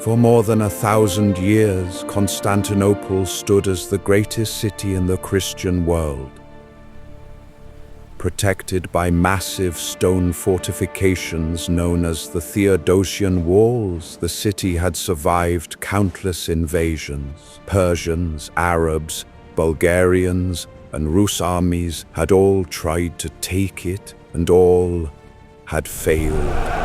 For more than 1,000 years, Constantinople stood as the greatest city in the Christian world. Protected by massive stone fortifications known as the Theodosian Walls, the city had survived countless invasions. Persians, Arabs, Bulgarians, and Rus armies had all tried to take it, and all had failed.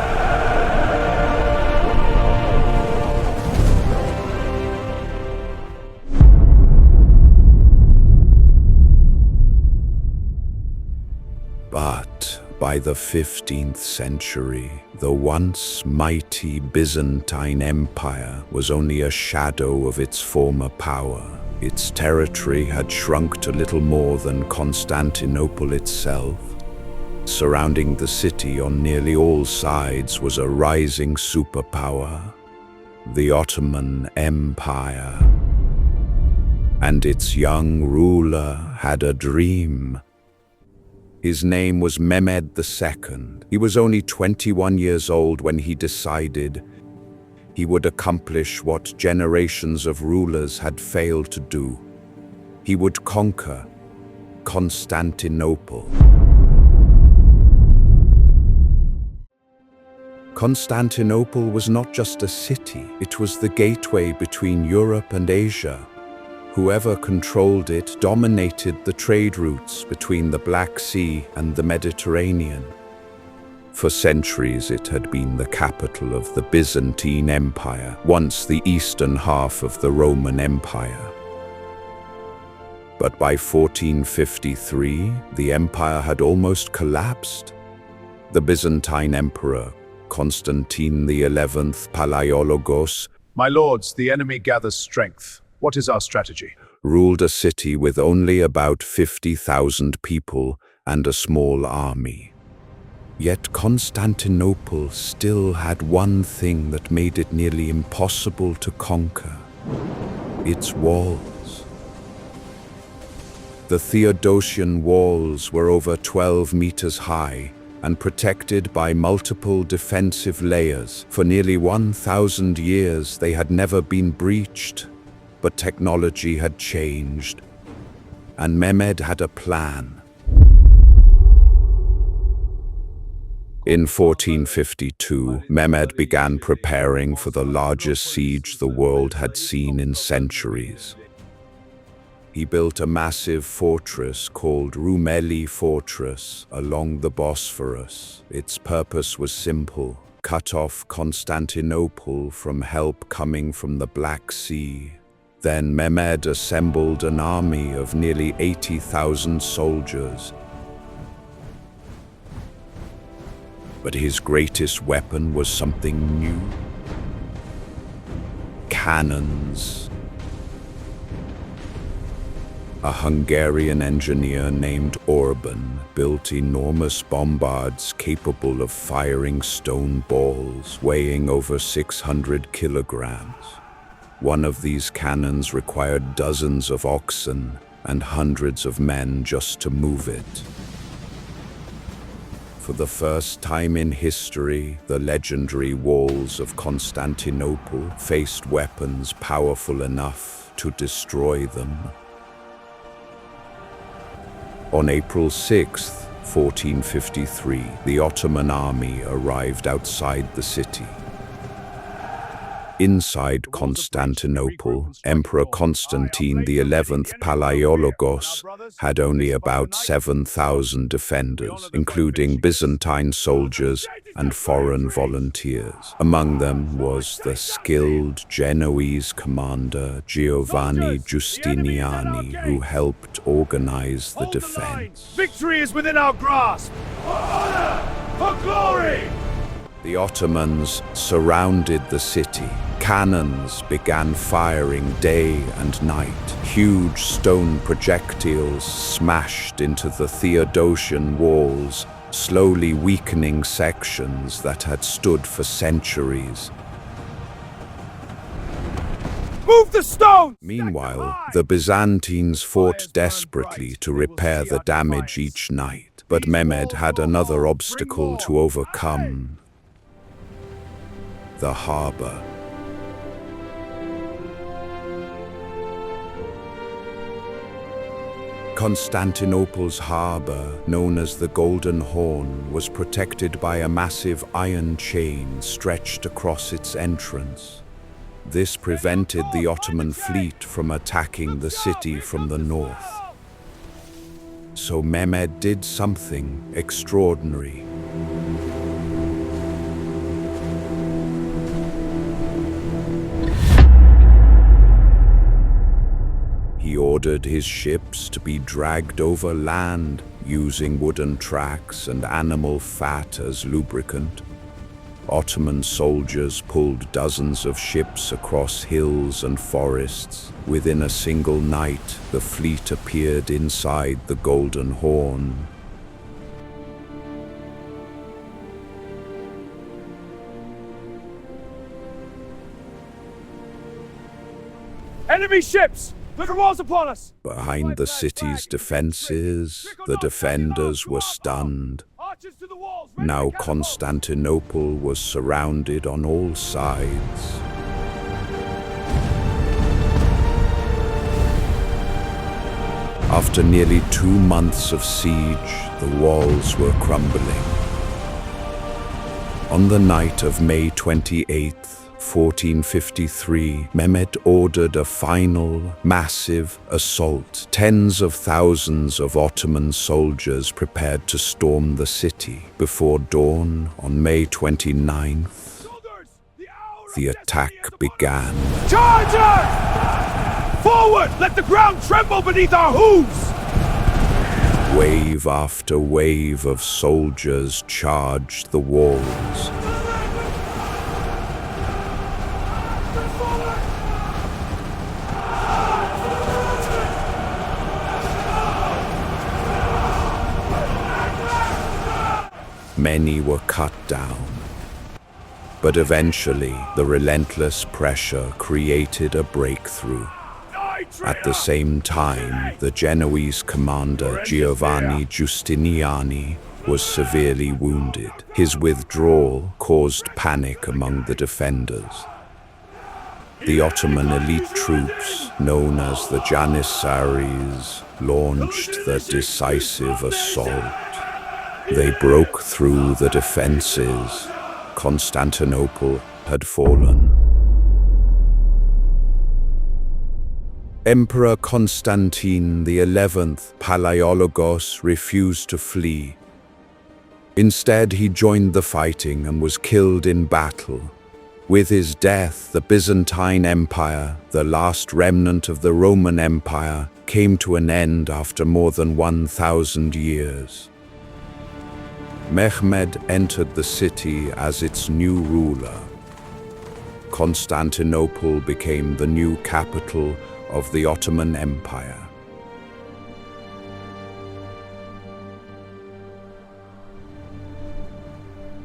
But by the 15th century, the once mighty Byzantine Empire was only a shadow of its former power. Its territory had shrunk to little more than Constantinople itself. Surrounding the city on nearly all sides was a rising superpower, the Ottoman Empire. And its young ruler had a dream. His name was Mehmed II. He was only 21 years old when he decided he would accomplish what generations of rulers had failed to do. He would conquer Constantinople. Constantinople was not just a city, it was the gateway between Europe and Asia. Whoever controlled it dominated the trade routes between the Black Sea and the Mediterranean. For centuries it had been the capital of the Byzantine Empire, once the eastern half of the Roman Empire. But by 1453, the empire had almost collapsed. The Byzantine Emperor, Constantine XI Palaiologos, "My lords, the enemy gathers strength. What is our strategy?" ruled a city with only about 50,000 people and a small army. Yet Constantinople still had one thing that made it nearly impossible to conquer: its walls. The Theodosian Walls were over 12 meters high and protected by multiple defensive layers. For nearly 1,000 years they had never been breached. But technology had changed, and Mehmed had a plan. In 1452, Mehmed began preparing for the largest siege the world had seen in centuries. He built a massive fortress called Rumeli Fortress along the Bosphorus. Its purpose was simple: cut off Constantinople from help coming from the Black Sea. Then Mehmed assembled an army of nearly 80,000 soldiers. But his greatest weapon was something new: cannons. A Hungarian engineer named Orban built enormous bombards capable of firing stone balls weighing over 600 kilograms. One of these cannons required dozens of oxen and hundreds of men just to move it. For the first time in history, the legendary walls of Constantinople faced weapons powerful enough to destroy them. On April 6, 1453, the Ottoman army arrived outside the city. Inside Constantinople, Emperor Constantine XI Palaiologos had only about 7,000 defenders, including Byzantine soldiers and foreign volunteers. Among them was the skilled Genoese commander Giovanni Giustiniani, who helped organize the defense. Victory is within our grasp! For honor! For glory! The Ottomans surrounded the city. Cannons began firing day and night. Huge stone projectiles smashed into the Theodosian Walls, slowly weakening sections that had stood for centuries. Move the stone! Meanwhile, the Byzantines fought desperately to repair the damage each night. But Mehmed had another obstacle to overcome: the harbor. Constantinople's harbor, known as the Golden Horn, was protected by a massive iron chain stretched across its entrance. This prevented the Ottoman fleet from attacking the city from the north. So Mehmed did something extraordinary. He ordered his ships to be dragged over land using wooden tracks and animal fat as lubricant. Ottoman soldiers pulled dozens of ships across hills and forests. Within a single night, the fleet appeared inside the Golden Horn. Enemy ships! Look at walls upon us! Behind the city's defenses, the defenders were stunned. Now Constantinople was surrounded on all sides. After nearly 2 months of siege, the walls were crumbling. On the night of May 28th, 1453, Mehmed ordered a final, massive assault. Tens of thousands of Ottoman soldiers prepared to storm the city. Before dawn, on May 29th, the attack began. Chargers! Forward! Let the ground tremble beneath our hooves! Wave after wave of soldiers charged the walls. Many were cut down, but eventually the relentless pressure created a breakthrough. At the same time, the Genoese commander Giovanni Giustiniani was severely wounded. His withdrawal caused panic among the defenders. The Ottoman elite troops, known as the Janissaries, launched the decisive assault. They broke through the defenses. Constantinople had fallen. Emperor Constantine XI Palaiologos refused to flee. Instead, he joined the fighting and was killed in battle. With his death, the Byzantine Empire, the last remnant of the Roman Empire, came to an end after more than 1,000 years. Mehmed entered the city as its new ruler. Constantinople became the new capital of the Ottoman Empire.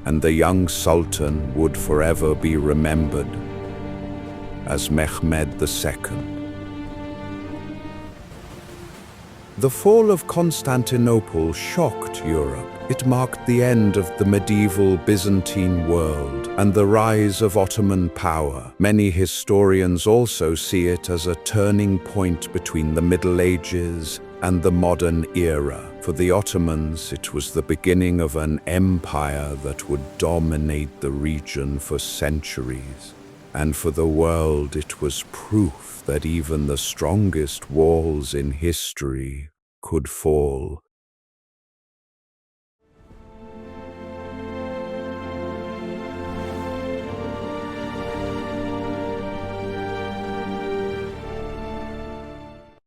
And the young Sultan would forever be remembered as Mehmed II. The fall of Constantinople shocked Europe. It marked the end of the medieval Byzantine world and the rise of Ottoman power. Many historians also see it as a turning point between the Middle Ages and the modern era. For the Ottomans, it was the beginning of an empire that would dominate the region for centuries. And for the world, it was proof that even the strongest walls in history could fall.